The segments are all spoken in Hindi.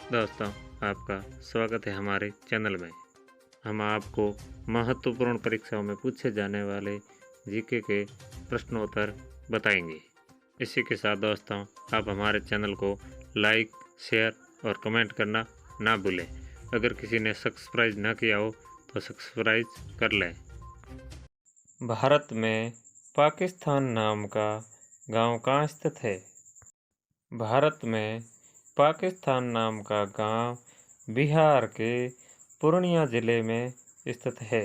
दोस्तों, आपका स्वागत है हमारे चैनल में। हम आपको महत्वपूर्ण परीक्षाओं में पूछे जाने वाले जीके के प्रश्नोत्तर बताएंगे। इसी के साथ दोस्तों, आप हमारे चैनल को लाइक, शेयर और कमेंट करना ना भूलें। अगर किसी ने सब्सक्राइब ना किया हो तो सब्सक्राइब कर लें। भारत में पाकिस्तान नाम का गांव कहाँ स्थित है? भारत में पाकिस्तान नाम का गांव बिहार के पूर्णिया जिले में स्थित है।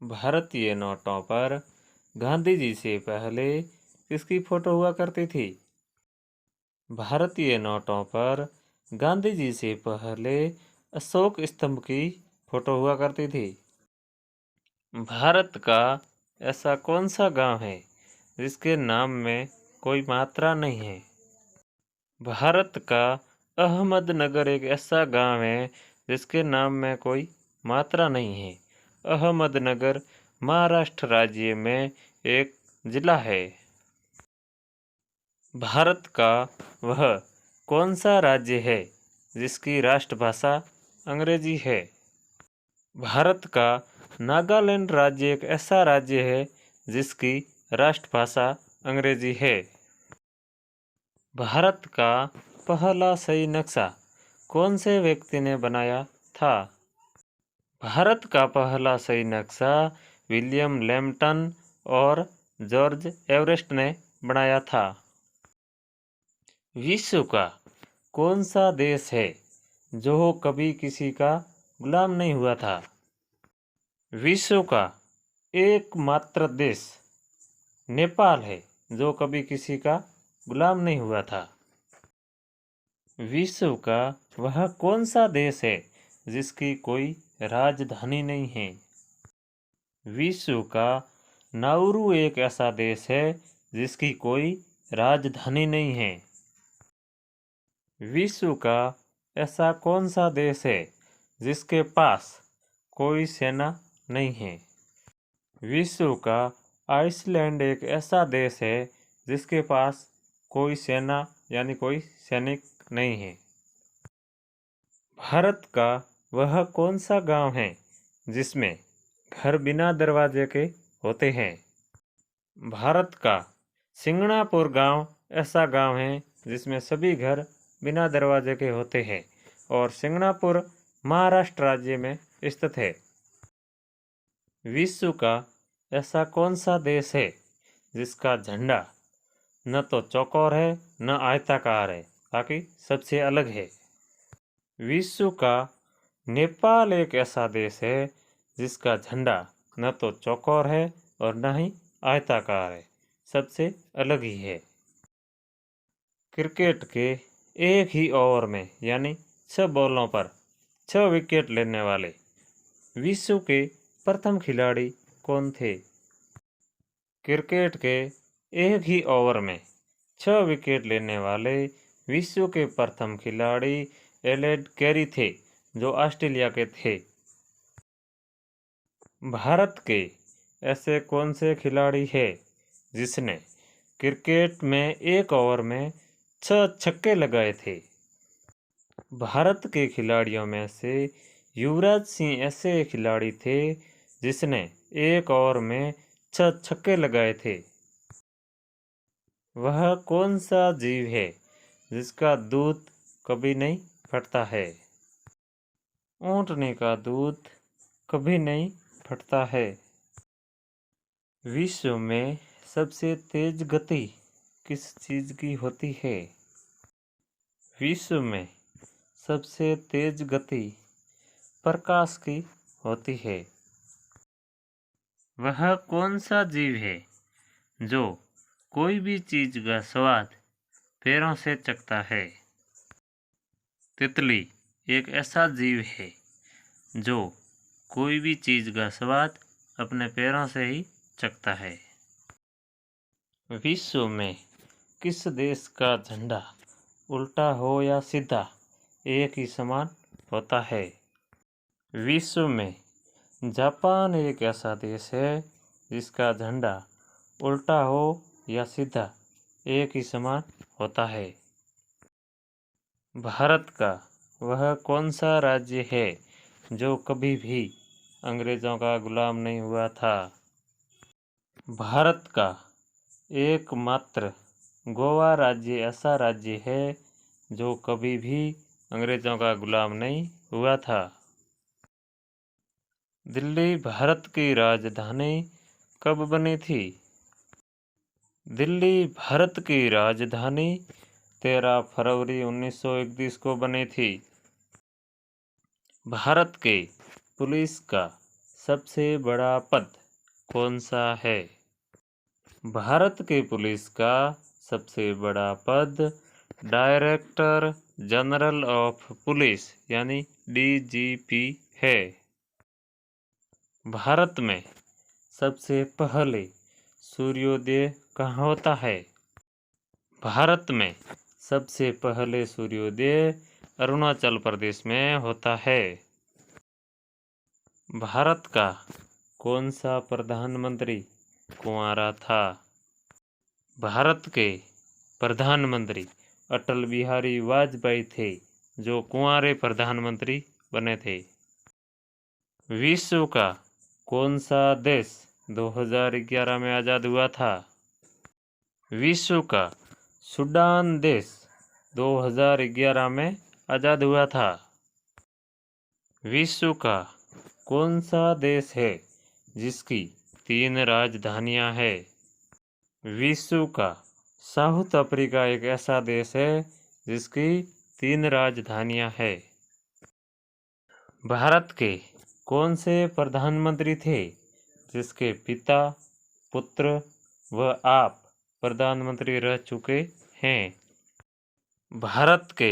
भारतीय नोटों पर गांधी जी से पहले किसकी फोटो हुआ करती थी? भारतीय नोटों पर गांधी जी से पहले अशोक स्तंभ की फोटो हुआ करती थी। भारत का ऐसा कौन सा गांव है जिसके नाम में कोई मात्रा नहीं है? भारत का अहमदनगर एक ऐसा गांव है जिसके नाम में कोई मात्रा नहीं है। अहमदनगर महाराष्ट्र राज्य में एक जिला है। भारत का वह कौन सा राज्य है जिसकी राष्ट्रभाषा अंग्रेजी है? भारत का नागालैंड राज्य एक ऐसा राज्य है जिसकी राष्ट्रभाषा अंग्रेजी है। भारत का पहला सही नक्शा कौन से व्यक्ति ने बनाया था? भारत का पहला सही नक्शा विलियम लैम्पटन और जॉर्ज एवरेस्ट ने बनाया था। विश्व का कौन सा देश है जो कभी किसी का गुलाम नहीं हुआ था? विश्व का एकमात्र देश नेपाल है जो कभी किसी का गुलाम नहीं हुआ था। विश्व का वह कौन सा देश है जिसकी कोई राजधानी नहीं है? विश्व का नाउरू एक ऐसा देश है जिसकी कोई राजधानी नहीं है। विश्व का ऐसा कौन सा देश है जिसके पास कोई सेना नहीं है? विश्व का आइसलैंड एक ऐसा देश है जिसके पास कोई सेना यानी कोई सैनिक नहीं है। भारत का वह कौन सा गांव है जिसमें घर बिना दरवाजे के होते हैं? भारत का सिंगणापुर गांव ऐसा गांव है जिसमें सभी घर बिना दरवाजे के होते हैं और सिंगणापुर महाराष्ट्र राज्य में स्थित है। विश्व का ऐसा कौन सा देश है जिसका झंडा न तो चौकोर है न आयताकार है, ताकि सबसे अलग है? विश्व का नेपाल एक ऐसा देश है जिसका झंडा न तो चौकोर है और न ही आयताकार है, सबसे अलग ही है। क्रिकेट के एक ही ओवर में यानी 6 बॉलों पर 6 विकेट लेने वाले विश्व के प्रथम खिलाड़ी कौन थे? क्रिकेट के एक ही ओवर में 6 विकेट लेने वाले विश्व के प्रथम खिलाड़ी एलेड कैरी थे, जो ऑस्ट्रेलिया के थे। भारत के ऐसे कौन से खिलाड़ी हैं जिसने क्रिकेट में एक ओवर में 6 छक्के लगाए थे? भारत के खिलाड़ियों में से युवराज सिंह ऐसे खिलाड़ी थे जिसने एक ओवर में 6 छक्के लगाए थे। वह कौन सा जीव है जिसका दूध कभी नहीं फटता है? ऊँटनी का दूध कभी नहीं फटता है। विश्व में सबसे तेज गति किस चीज़ की होती है? विश्व में सबसे तेज गति प्रकाश की होती है। वह कौन सा जीव है जो कोई भी चीज़ का स्वाद पैरों से चखता है? तितली एक ऐसा जीव है जो कोई भी चीज़ का स्वाद अपने पैरों से ही चखता है। विश्व में किस देश का झंडा उल्टा हो या सीधा एक ही समान होता है? विश्व में जापान एक ऐसा देश है जिसका झंडा उल्टा हो या सीधा एक ही समान होता है। भारत का वह कौन सा राज्य है जो कभी भी अंग्रेज़ों का गुलाम नहीं हुआ था? भारत का एकमात्र गोवा राज्य ऐसा राज्य है जो कभी भी अंग्रेज़ों का गुलाम नहीं हुआ था। दिल्ली भारत की राजधानी कब बनी थी? दिल्ली भारत की राजधानी 13 फरवरी 1931 को बनी थी। भारत के पुलिस का सबसे बड़ा पद कौन सा है? भारत के पुलिस का सबसे बड़ा पद डायरेक्टर जनरल ऑफ पुलिस यानी DGP है। भारत में सबसे पहले सूर्योदय कहाँ होता है? भारत में सबसे पहले सूर्योदय अरुणाचल प्रदेश में होता है। भारत का कौन सा प्रधानमंत्री कुंवारा था? भारत के प्रधानमंत्री अटल बिहारी वाजपेयी थे जो कुंवारे प्रधानमंत्री बने थे। विश्व का कौन सा देश 2011 में आज़ाद हुआ था? विश्व का सूडान देश 2011 में आज़ाद हुआ था। विश्व का कौन सा देश है जिसकी 3 राजधानियां हैं? विश्व का साउथ अफ्रीका एक ऐसा देश है जिसकी 3 राजधानियां हैं। भारत के कौन से प्रधानमंत्री थे जिसके पिता, पुत्र व आप प्रधानमंत्री रह चुके हैं? भारत के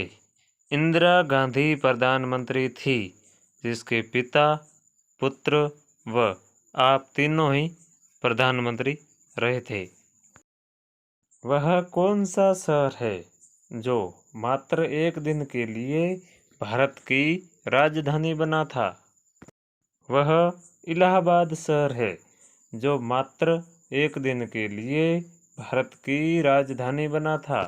इंदिरा गांधी प्रधानमंत्री थी जिसके पिता, पुत्र व आप तीनों ही प्रधानमंत्री रहे थे। वह कौन सा शहर है जो मात्र एक दिन के लिए भारत की राजधानी बना था? वह इलाहाबाद शहर है जो मात्र एक दिन के लिए भारत की राजधानी बना था।